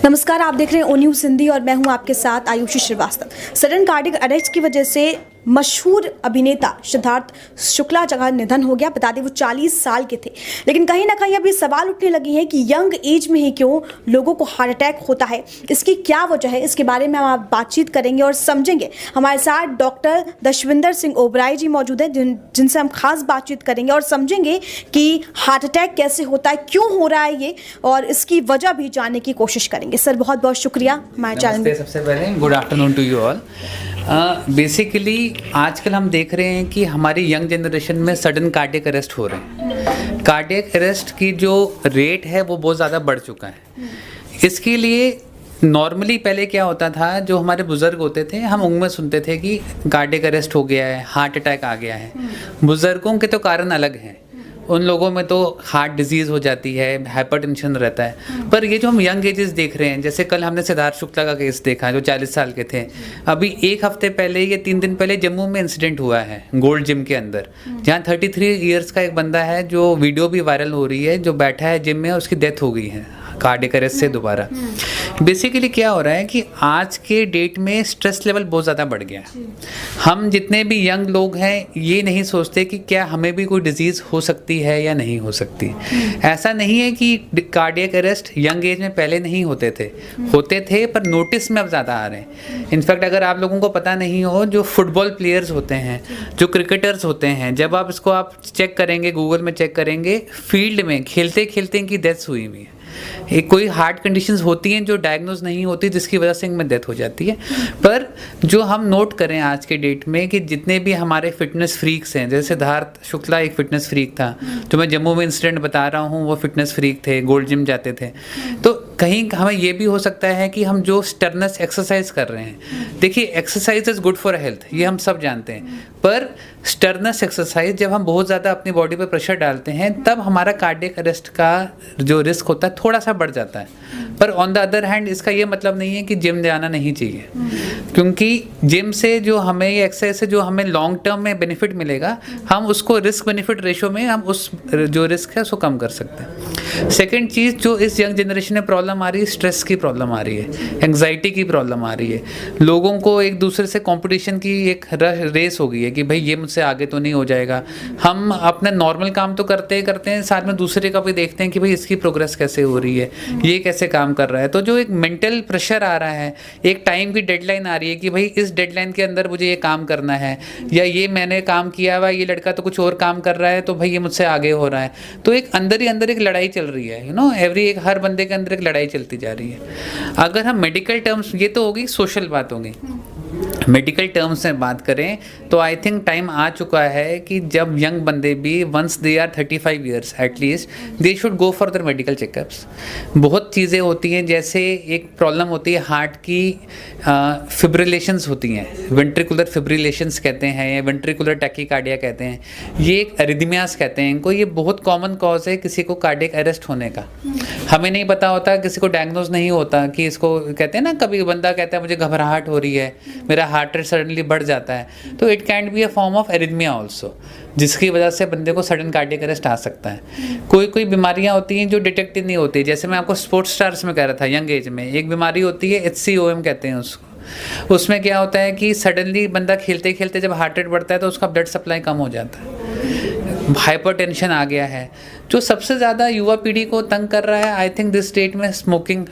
नमस्कार, आप देख रहे हैं ओ न्यूज़ हिंदी और मैं हूं आपके साथ Ayushi Srivastava. Sudden cardiac arrest की वजह से मशहूर अभिनेता सिद्धार्थ शुक्ला का निधन हो गया। बता दें वो 40 साल के थे, लेकिन कहीं ना कहीं अभी सवाल उठने लगे हैं कि यंग एज में ही क्यों लोगों को हार्ट अटैक होता है, इसकी क्या वजह है। इसके बारे में हम आप बातचीत करेंगे और समझेंगे। हमारे साथ डॉक्टर दशविंदर सिंह ओबराय जी मौजूद हैं, जिनसे हम खास बातचीत करेंगे और समझेंगे कि हार्ट अटैक कैसे होता है, क्यों हो रहा है ये, और इसकी वजह भी जानने की कोशिश करेंगे। सर बहुत बहुत शुक्रिया हमारे चैनल में। सबसे पहले good afternoon to you all. Basically आजकल हम देख रहे हैं कि हमारी यंग जनरेशन में सडन कार्डियक अरेस्ट हो रहे हैं। कार्डियक अरेस्ट की जो रेट है वो बहुत ज़्यादा बढ़ चुका है। इसके लिए नॉर्मली पहले क्या होता था, जो हमारे बुज़ुर्ग होते थे, हम उनमें सुनते थे कि कार्डियक अरेस्ट हो गया है, हार्ट अटैक आ गया है। बुज़ुर्गों के तो कारण अलग हैं, उन लोगों में तो हार्ट डिजीज़ हो जाती है, हाइपरटेंशन रहता है। पर ये जो हम यंग एजेस देख रहे हैं, जैसे कल हमने सिद्धार्थ शुक्ला का केस देखा जो 40 साल के थे। अभी एक हफ्ते पहले या 3 दिन पहले जम्मू में इंसिडेंट हुआ है गोल्ड जिम के अंदर, जहाँ 33 ईयर्स का एक बंदा है, जो वीडियो भी वायरल हो रही है, जो बैठा है जिम में, उसकी डेथ हो गई है कार्डियक अरेस्ट से दोबारा। बेसिकली क्या हो रहा है कि आज के डेट में स्ट्रेस लेवल बहुत ज़्यादा बढ़ गया है। हम जितने भी यंग लोग हैं ये नहीं सोचते कि क्या हमें भी कोई डिजीज़ हो सकती है या नहीं हो सकती। ऐसा नहीं है कि कार्डियक अरेस्ट यंग एज में पहले नहीं होते थे, पर नोटिस में अब ज़्यादा आ रहे हैं। इनफैक्ट अगर आप लोगों को पता नहीं हो, जो फुटबॉल प्लेयर्स होते हैं, जो क्रिकेटर्स होते हैं, जब आप इसको आप चेक करेंगे, गूगल में चेक करेंगे, फील्ड में खेलते खेलते इनकी डेथ्स हुई हुई है। एक कोई हार्ट कंडीशंस होती हैं जो डायग्नोज नहीं होती, जिसकी वजह से इनमें डेथ हो जाती है। पर जो हम नोट करें आज के डेट में कि जितने भी हमारे फिटनेस फ्रीक्स हैं, जैसे सिद्धार्थ शुक्ला एक फिटनेस फ्रीक था, जो मैं जम्मू में इंसिडेंट बता रहा हूँ, वो फिटनेस फ्रीक थे, गोल्ड जिम जाते थे। तो कहीं हमें ये भी हो सकता है कि हम जो स्टर्नस एक्सरसाइज कर रहे हैं, देखिए exercise is good for health, ये हम सब जानते हैं, पर स्टर्नस एक्सरसाइज जब हम बहुत ज़्यादा अपनी बॉडी पर प्रेशर डालते हैं, तब हमारा कार्डियक अरेस्ट का जो रिस्क होता है थोड़ा सा बढ़ जाता है। पर ऑन द अदर हैंड इसका ये मतलब नहीं है कि जिम जाना नहीं चाहिए, क्योंकि जिम से जो हमें, ये एक्सरसाइज से जो हमें लॉन्ग टर्म में बेनिफिट मिलेगा, हम उसको रिस्क बेनिफिट रेशो में हम उस जो रिस्क है उसको कम कर सकते हैं। सेकेंड चीज़ जो इस यंग जनरेशन में प्रॉब्लम आ रही है, स्ट्रेस की प्रॉब्लम आ रही है, एंग्जाइटी की प्रॉब्लम आ रही है। लोगों को एक दूसरे से कॉम्पिटिशन की एक रेस हो गई है कि भाई ये मुझसे आगे तो नहीं हो जाएगा। हम अपना नॉर्मल काम तो करते हैं, साथ में दूसरे का भी देखते हैं कि भाई इसकी प्रोग्रेस कैसे हो रही है, ये कैसे काम कर रहा है। तो जो एक मेंटल प्रेशर आ रहा है, एक टाइम की डेडलाइन आ रही है कि भाई इस डेडलाइन के अंदर मुझे ये काम करना है, या ये मैंने काम किया हुआ, ये लड़का तो कुछ और काम कर रहा है, तो भाई ये मुझसे आगे हो रहा है। तो एक अंदर ही अंदर एक लड़ाई चल रही है, एक हर बंदे के अंदर एक लड़ाई चलती जा रही है। अगर हम मेडिकल टर्म्स, ये तो होगी सोशल बात होगी, मेडिकल टर्म्स में बात करें तो आई थिंक टाइम आ चुका है कि जब यंग बंदे भी, once they are 35 years at least, they should go for their medical checkups. बहुत चीज़ें होती हैं, जैसे एक प्रॉब्लम होती है हार्ट की, फिब्रिलेशंस होती हैं, वेंट्रिकुलर फिब्रिलेशंस कहते हैं या वेंट्रिकुलर टैकीकार्डिया कहते हैं, ये एक अरिदमियास कहते हैं इनको। ये बहुत कॉमन कॉज है किसी को कार्डियक अरेस्ट होने का। हमें नहीं पता होता, किसी को डायग्नोज नहीं होता कि इसको कहते हैं ना, कभी बंदा कहता है मुझे घबराहट हो रही है, मेरा हार्ट रेट सडनली बढ़ जाता है, तो it can be a form of arrhythmia also, जिसकी वजह से बंदे को सडन कार्डियक अरेस्ट आ सकता है। कोई बीमारियां होती हैं जो डिटेक्ट नहीं होती, जैसे मैं आपको स्पोर्ट्स स्टार्स में कह रहा था, यंग एज में एक बीमारी होती है HCOM कहते हैं उसको। उसमें क्या होता है कि सडनली बंदा खेलते खेलते जब हार्ट रेट बढ़ता है तो उसका ब्लड सप्लाई कम हो जाता है, हाइपरटेंशन आ गया है। जो सबसे ज़्यादा युवा पीढ़ी को तंग कर रहा है आई थिंक दिस स्टेट में, स्मोकिंग,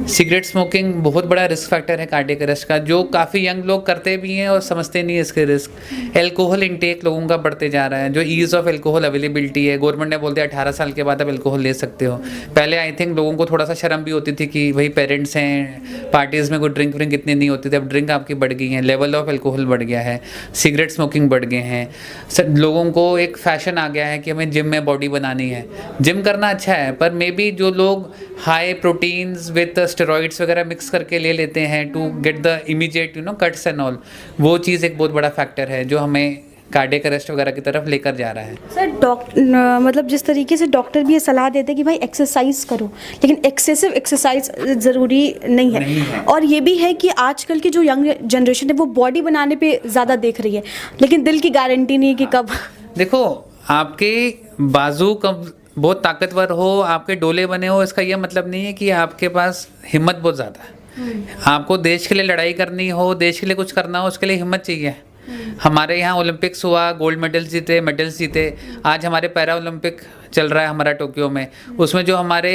सिगरेट स्मोकिंग बहुत बड़ा रिस्क फैक्टर है कार्डियक अरेस्ट का, जो काफ़ी यंग लोग करते भी हैं और समझते नहीं है इसके रिस्क। एल्कोहल इंटेक लोगों का बढ़ते जा रहा है, जो ईज़ ऑफ एल्कोहल अवेलेबिलिटी है, गवर्नमेंट ने बोल दिया 18 साल के बाद आप एल्कोहल ले सकते हो। पहले आई थिंक लोगों को थोड़ा सा शर्म भी होती थी कि भाई पेरेंट्स हैं, पार्टीज़ में कोई ड्रिंक इतनी नहीं होती थी, अब ड्रिंक आपकी बढ़ गई है, लेवल ऑफ एल्कोहल बढ़ गया है, सिगरेट स्मोकिंग बढ़ गए हैं। सब लोगों को एक फैशन आ गया है कि हमें जिम में बॉडी बनानी है। जिम करना अच्छा है, पर मे बी जो लोग हाई प्रोटीन्स विद स्टेरॉइड्स वगैरह मिक्स करके ले लेते हैं to get the immediate cuts and all, वो चीज़ एक बहुत बड़ा फैक्टर है जो हमें कार्डियक अरेस्ट वगैरह की तरफ लेकर जा रहा है। सर मतलब जिस तरीके से डॉक्टर भी ये सलाह देते हैं कि भाई एक्सरसाइज करो, लेकिन एक्सेसिव एक्सरसाइज ज़रूरी नहीं है। और ये भी है कि आजकल की जो यंग जनरेशन है वो बॉडी बनाने पे ज़्यादा देख रही है, लेकिन दिल की गारंटी नहीं है कि कब। देखो, आपके बाजू कब बहुत ताकतवर हो, आपके डोले बने हो, इसका यह मतलब नहीं है कि आपके पास हिम्मत बहुत ज़्यादा है। आपको देश के लिए लड़ाई करनी हो, देश के लिए कुछ करना हो, उसके लिए हिम्मत चाहिए। हमारे यहाँ ओलंपिक्स हुआ, गोल्ड मेडल्स जीते। आज हमारे पैरा ओलंपिक चल रहा है हमारा टोक्यो में, उसमें जो हमारे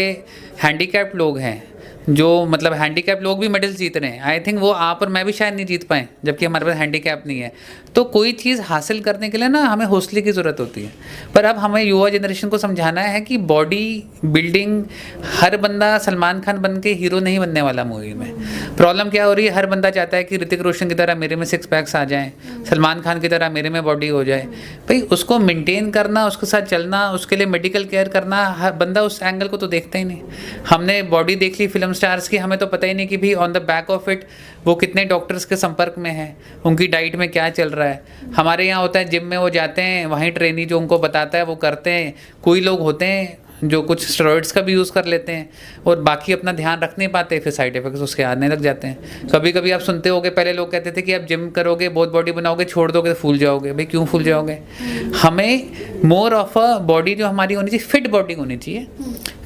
हैंडीकैप्ड लोग हैं, जो मतलब हैंडीकैप लोग भी मेडल जीत रहे हैं। आई थिंक वो आप और मैं भी शायद नहीं जीत पाए, जबकि हमारे पास हैंडीकैप नहीं है। तो कोई चीज़ हासिल करने के लिए ना हमें हौसले की ज़रूरत होती है। पर अब हमें युवा जनरेशन को समझाना है कि बॉडी बिल्डिंग, हर बंदा सलमान खान बन के हीरो नहीं बनने वाला मूवी में। प्रॉब्लम क्या हो रही है, हर बंदा चाहता है कि ऋतिक रोशन की तरह मेरे में 6 पैक्स आ जाएँ, सलमान खान की तरह मेरे में बॉडी हो जाए। भाई उसको मेंटेन करना, उसके साथ चलना, उसके लिए मेडिकल केयर करना, हर बंदा उस एंगल को तो देखता ही नहीं। हमने बॉडी देख ली फिल्म स्टार्स की, हमें तो पता ही नहीं कि भी on the back of it वो कितने डॉक्टर्स के संपर्क में है, उनकी डाइट में क्या चल रहा है। हमारे यहाँ होता है जिम में वो जाते हैं, वहीं ट्रेनी जो उनको बताता है वो करते हैं। कोई लोग होते हैं जो कुछ स्टेरॉइड्स का भी यूज़ कर लेते हैं और बाकी अपना ध्यान रख नहीं पाते, फिर साइड इफेक्ट्स उसके आने लग जाते हैं। कभी कभी आप सुनते होगे, पहले लोग कहते थे कि आप जिम करोगे, बहुत बॉडी बनाओगे, छोड़ दोगे तो फूल जाओगे। भाई क्यों फूल जाओगे? हमें मोर ऑफ अ बॉडी जो हमारी होनी चाहिए, फिट बॉडी होनी चाहिए।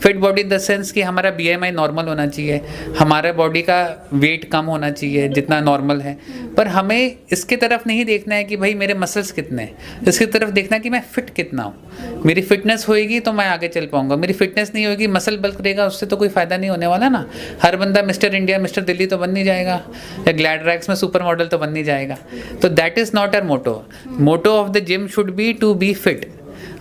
Fit body in the sense कि हमारा BMI नॉर्मल होना चाहिए, हमारे बॉडी का वेट कम होना चाहिए जितना नॉर्मल है। पर हमें इसके तरफ नहीं देखना है कि भाई मेरे मसल्स कितने हैं, इसकी तरफ देखना है कि मैं फिट कितना हूँ। मेरी फिटनेस होएगी तो मैं आगे चल पाऊंगा, मेरी फिटनेस नहीं होगी, मसल बल्क रहेगा, उससे तो कोई फ़ायदा नहीं होने वाला ना। हर बंदा मिस्टर इंडिया, मिस्टर दिल्ली तो बन नहीं जाएगा, या ग्लैडरैक्स में सुपर मॉडल तो बन नहीं जाएगा। तो that is not our motto. Motto of the gym should be to be fit.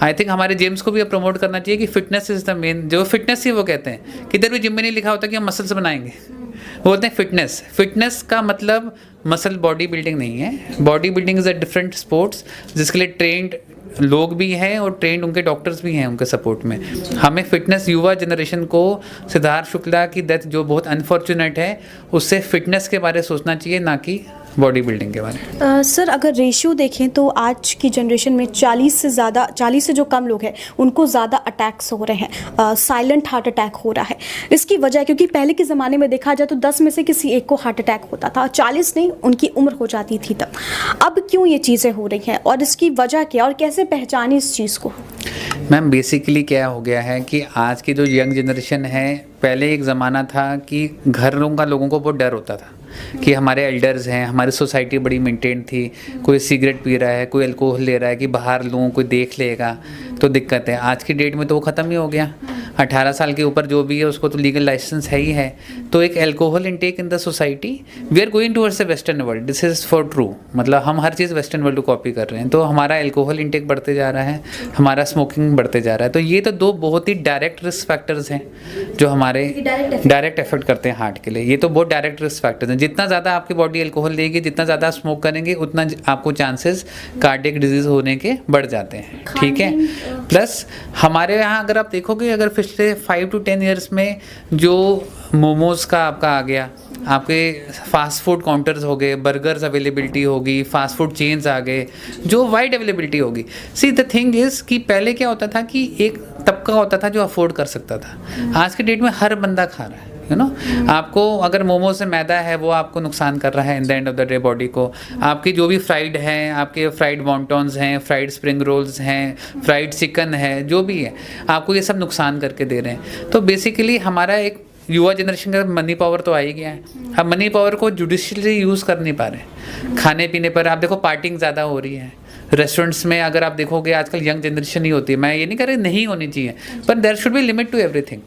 I think हमारे जिम्स को भी अब प्रमोट करना चाहिए कि फिटनेस इज़ द मेन। जो फिटनेस ही वो कहते हैं, किधर भी जिम में नहीं लिखा होता कि हम मसल्स बनाएंगे, वो बोलते हैं फिटनेस। फिटनेस का मतलब मसल बॉडी बिल्डिंग नहीं है। Body building is a different sports जिसके लिए ट्रेंड लोग भी हैं और ट्रेंड उनके डॉक्टर्स भी हैं उनके सपोर्ट में। हमें फिटनेस, युवा जनरेशन को सिद्धार्थ शुक्ला की डेथ जो बहुत अनफॉर्चुनेट है, उससे फिटनेस के बारे में सोचना चाहिए, ना कि बॉडी बिल्डिंग के बारे में। सर अगर रेशियो देखें तो आज की जनरेशन में 40 से जो कम लोग हैं उनको ज़्यादा अटैक्स हो रहे हैं, साइलेंट हार्ट अटैक हो रहा है। इसकी वजह, क्योंकि पहले के ज़माने में देखा जाए तो 10 में से किसी एक को हार्ट अटैक होता था, 40 नहीं, उनकी उम्र हो जाती थी तब। अब क्यों ये चीज़ें हो रही हैं और इसकी वजह क्या, और कैसे पहचानें इस चीज़ को? मैम बेसिकली क्या हो गया है कि आज की जो यंग जनरेशन है, पहले एक ज़माना था कि घरों का लोगों को बहुत डर होता था कि हमारे एल्डर्स हैं, हमारी सोसाइटी बड़ी मेंटेन थी, कोई सिगरेट पी रहा है, कोई अल्कोहल ले रहा है कि बाहर लूँ, कोई देख लेगा तो दिक्कत है। आज की डेट में तो वो ख़त्म ही हो गया। 18 साल के ऊपर जो भी है उसको तो लीगल लाइसेंस है ही है। तो एक alcohol intake in the society, we are going towards the western world, this is for true. मतलब हम हर चीज़ वेस्टर्न वर्ल्ड को कॉपी कर रहे हैं, तो हमारा अल्कोहल इनटेक बढ़ते जा रहा है, हमारा स्मोकिंग बढ़ते जा रहा है। तो ये तो दो बहुत ही डायरेक्ट रिस्क फैक्टर्स हैं जो हमारे डायरेक्ट इफेक्ट करते हैं हार्ट के लिए। ये तो बहुत डायरेक्ट रिस्क फैक्टर्स हैं। जितना ज़्यादा आपकी बॉडी अल्कोहल लेगी, जितना ज़्यादा स्मोक करेंगे, उतना आपको चांसेस कार्डियक डिजीज़ होने के बढ़ जाते हैं। ठीक है। प्लस हमारे यहाँ अगर आप देखोगे, अगर पिछले 5 to 10 ईयर्स में जो मोमोज़ का आपका आ गया, आपके फास्ट फूड काउंटर्स हो गए, बर्गर्स अवेलेबिलिटी होगी, फास्ट फूड चेन्स आ गए, जो वाइड अवेलेबिलिटी होगी। सी द थिंग इज़ कि पहले क्या होता था कि एक तबका होता था जो अफोर्ड कर सकता था। आज के डेट में हर बंदा खा रहा है, यू नो। आपको अगर मोमोज से मैदा है वो आपको नुकसान कर रहा है in the end of the day body को। आपकी जो भी फ्राइड हैं, आपके फ्राइड वॉन्टॉन्स हैं, फ्राइड स्प्रिंग रोल्स हैं, फ्राइड चिकन है, जो भी है, आपको ये सब नुकसान करके दे रहे हैं। तो बेसिकली हमारा एक युवा जनरेशन का मनी पावर तो आ ही गया है। हम मनी पावर को जुडिशियली यूज़ कर नहीं पा रहे। खाने पीने पर आप देखो, पार्टिंग ज़्यादा हो रही है रेस्टोरेंट्स में। अगर आप देखोगे आजकल यंग जनरेशन ही होती है। मैं ये नहीं कह रही नहीं होनी चाहिए, पर there should be limit to everything.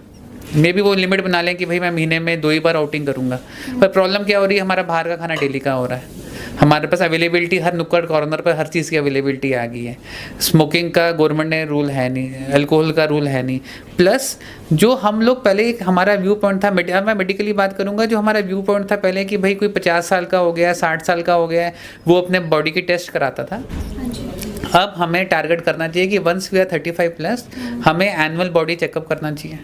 Maybe वो लिमिट बना लें कि भाई मैं महीने में 2 ही बार आउटिंग करूँगा। पर प्रॉब्लम क्या हो रही है, हमारा बाहर का खाना डेली का हो रहा है। हमारे पास अवेलेबिलिटी हर नुक्कड़ कॉर्नर पर हर चीज़ की अवेलेबिलिटी आ गई है। स्मोकिंग का गवर्नमेंट ने रूल है नहीं, अल्कोहल का रूल है नहीं। प्लस जो हम लोग पहले, एक हमारा व्यू पॉइंट था, मैं मेडिकली बात करूँगा, जो हमारा व्यू पॉइंट था पहले कि भाई कोई 50 साल का हो गया, 60 साल का हो गया है, वो अपने बॉडी की टेस्ट कराता था। अब हमें टारगेट करना चाहिए कि वंस वी आर 35+, हमें एनुअल बॉडी चेकअप करना चाहिए,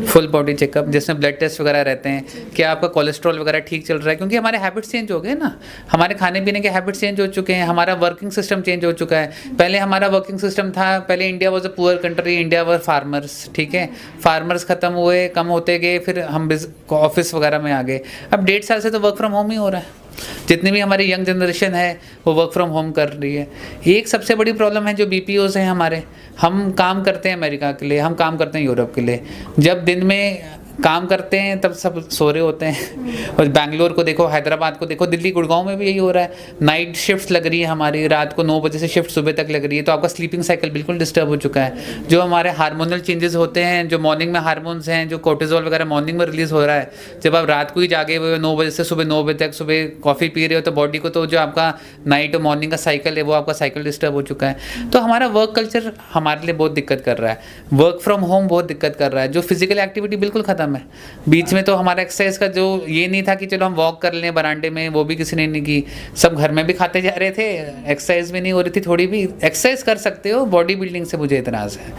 फुल बॉडी चेकअप, जिसमें ब्लड टेस्ट वगैरह रहते हैं, क्या आपका कोलेस्ट्रॉल वगैरह ठीक चल रहा है। क्योंकि हमारे हैबिट्स चेंज हो गए ना, हमारे खाने पीने के हैबिट्स चेंज हो चुके हैं, हमारा वर्किंग सिस्टम चेंज हो चुका है। पहले हमारा वर्किंग सिस्टम था, पहले India was a poor country, India was farmers. ठीक है, फार्मर्स खत्म हुए, कम होते गए, फिर हम ऑफिस वगैरह में आ गए। अब 1.5 साल से तो वर्क फ्रॉम होम ही हो रहा है। जितनी भी हमारी यंग जनरेशन है वो वर्क फ्रॉम होम कर रही है। एक सबसे बड़ी प्रॉब्लम है जो BPOs हैं हमारे, हम काम करते हैं अमेरिका के लिए, हम काम करते हैं यूरोप के लिए, जब दिन में काम करते हैं तब सब सो रहे होते हैं। और बैंगलोर को देखो, हैदराबाद को देखो, दिल्ली गुड़गांव में भी यही हो रहा है। नाइट शिफ्ट्स लग रही है हमारी, रात को 9 बजे से शिफ्ट सुबह तक लग रही है, तो आपका स्लीपिंग साइकिल बिल्कुल डिस्टर्ब हो चुका है। जो हमारे हार्मोनल चेंजेस होते हैं, जो मॉर्निंग में हार्मोन्स हैं, जो कोर्टिजोल वगैरह मॉर्निंग में रिलीज हो रहा है, जब आप रात को ही जागे हुए 9 बजे से सुबह 9 बजे तक सुबह कॉफ़ी पी रहे हो, तो बॉडी को तो जो आपका नाइट और मॉर्निंग का साइकिल है वो आपका साइकिल डिस्टर्ब हो चुका है। तो हमारा वर्क कल्चर हमारे लिए बहुत दिक्कत कर रहा है, वर्क फ्रॉम होम बहुत दिक्कत कर रहा है। जो फिजिकल एक्टिविटी बिल्कुल ख़त्म है। बीच में तो हमारा एक्सरसाइज का जो ये नहीं था कि चलो हम वॉक कर लें बरामदे में, वो भी किसी ने नहीं की। सब घर में भी खाते जा रहे थे, एक्सरसाइज भी नहीं हो रही थी। थोड़ी भी एक्सरसाइज कर सकते हो, बॉडी बिल्डिंग से मुझे इतराज़ है।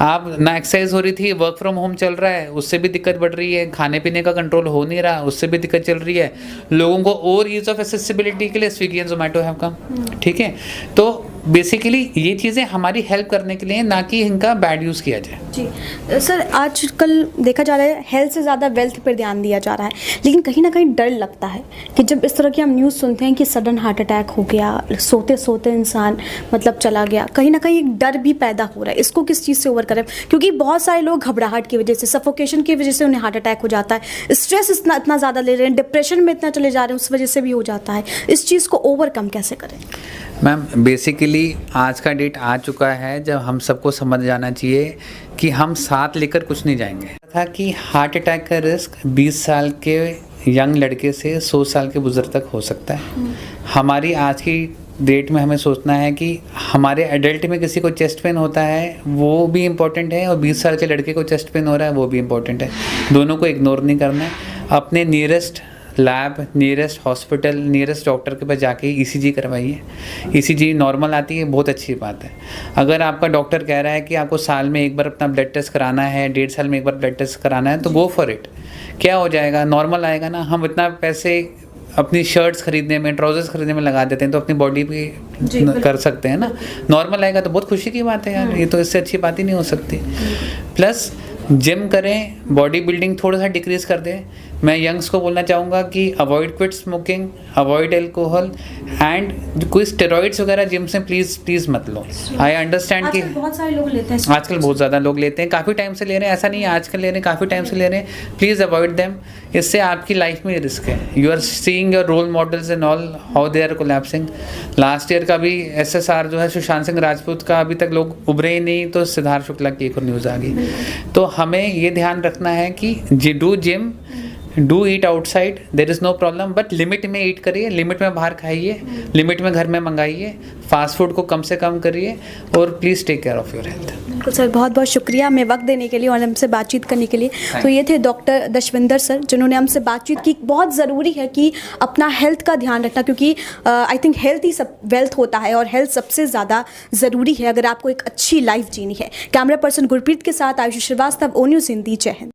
आप ना एक्सरसाइज हो रही थी, वर्क फ्रॉम होम चल रहा है, उससे भी दिक्कत बढ़ रही है। खाने पीने का कंट्रोल हो नहीं रहा, उससे भी दिक्कत चल रही है। लोगों को और ईज ऑफ एक्सेसिबिलिटी के लिए Swiggy and Zomato have come, ठीक है। तो बेसिकली ये चीज़ें हमारी हेल्प करने के लिए, ना कि इनका बैड यूज़ किया जाए। जी सर, आजकल देखा जा रहा है हेल्थ से ज़्यादा वेल्थ पर ध्यान दिया जा रहा है, लेकिन कहीं ना कहीं डर लगता है कि जब इस तरह की हम न्यूज़ सुनते हैं कि सडन हार्ट अटैक हो गया, सोते सोते इंसान मतलब चला गया, कहीं ना कहीं एक डर भी पैदा हो रहा है। इसको किस चीज़ से ओवर करें? क्योंकि बहुत सारे लोग घबराहट की वजह से, सफोकेशन की वजह से उन्हें हार्ट अटैक हो जाता है, स्ट्रेस इतना ज़्यादा ले रहे हैं, डिप्रेशन में इतना चले जा रहे हैं, उस वजह से भी हो जाता है। इस चीज़ को ओवरकम कैसे करें? मैम, बेसिकली आज का डेट आ चुका है जब हम सबको समझ जाना चाहिए कि हम साथ लेकर कुछ नहीं जाएंगे। था कि हार्ट अटैक का रिस्क 20 साल के यंग लड़के से 100 साल के बुजुर्ग तक हो सकता है। हमारी आज की डेट में हमें सोचना है कि हमारे एडल्ट में किसी को चेस्ट पेन होता है वो भी इम्पॉर्टेंट है, और 20 साल के लड़के को चेस्ट पेन हो रहा है वो भी इम्पॉर्टेंट है। दोनों को इग्नोर नहीं करना है। अपने nearest lab, nearest hospital, nearest doctor के पास जाके ECG करवाइए। ECG नॉर्मल आती है, बहुत अच्छी बात है। अगर आपका डॉक्टर कह रहा है कि आपको साल में एक बार अपना ब्लड टेस्ट कराना है, 1.5 साल में एक बार ब्लड टेस्ट कराना है, तो गो फॉर इट। क्या हो जाएगा, नॉर्मल आएगा ना। हम इतना पैसे अपनी शर्ट्स खरीदने में, ट्राउजर्स खरीदने में लगा देते हैं, तो अपनी बॉडी पे कर सकते हैं ना। नॉर्मल आएगा तो बहुत खुशी की बात है यार, ये तो इससे अच्छी बात ही नहीं हो सकती। प्लस जिम करें, बॉडी बिल्डिंग थोड़ा सा डिक्रीज कर दें। मैं यंग्स को बोलना चाहूँगा कि avoid quit smoking, avoid alcohol, and कोई स्टेरॉइड्स वगैरह जिम से प्लीज़ मत लो। आई अंडरस्टैंड कि बहुत सारे लोग लेते हैं, आजकल बहुत ज़्यादा लोग लेते हैं, काफ़ी टाइम से ले रहे हैं, ऐसा नहीं है आजकल ले रहे हैं, काफ़ी टाइम से ले रहे हैं। Please avoid them. इससे आपकी लाइफ में रिस्क है। You are seeing your role models and all how they are collapsing. Last year का भी SSR जो है सुशांत सिंह राजपूत का, अभी तक लोग उभरे ही नहीं, तो सिद्धार्थ शुक्ला की एक और न्यूज़ आ गई। तो हमें ये ध्यान रखना है कि do gym, do eat outside, there is no problem, but limit में ईट करिए, लिमिट में बाहर खाइए, लिमिट में घर में मंगाइए, फास्ट फूड को कम से कम करिए, और please take care of your health. बिल्कुल सर, बहुत बहुत शुक्रिया हमें वक्त देने के लिए और हमसे बातचीत करने के लिए। तो ये थे डॉक्टर दशविंदर सर, जिन्होंने हमसे बातचीत की। बहुत ज़रूरी है कि अपना हेल्थ का ध्यान रखना, क्योंकि आई थिंक हेल्थ ही सब वेल्थ होता है, और हेल्थ सबसे ज़्यादा ज़रूरी है अगर आपको एक अच्छी लाइफ जीनी है। कैमरा पर्सन गुरप्रीत के साथ आयुषी श्रीवास्तव, O News हिंदी। जय हिंद।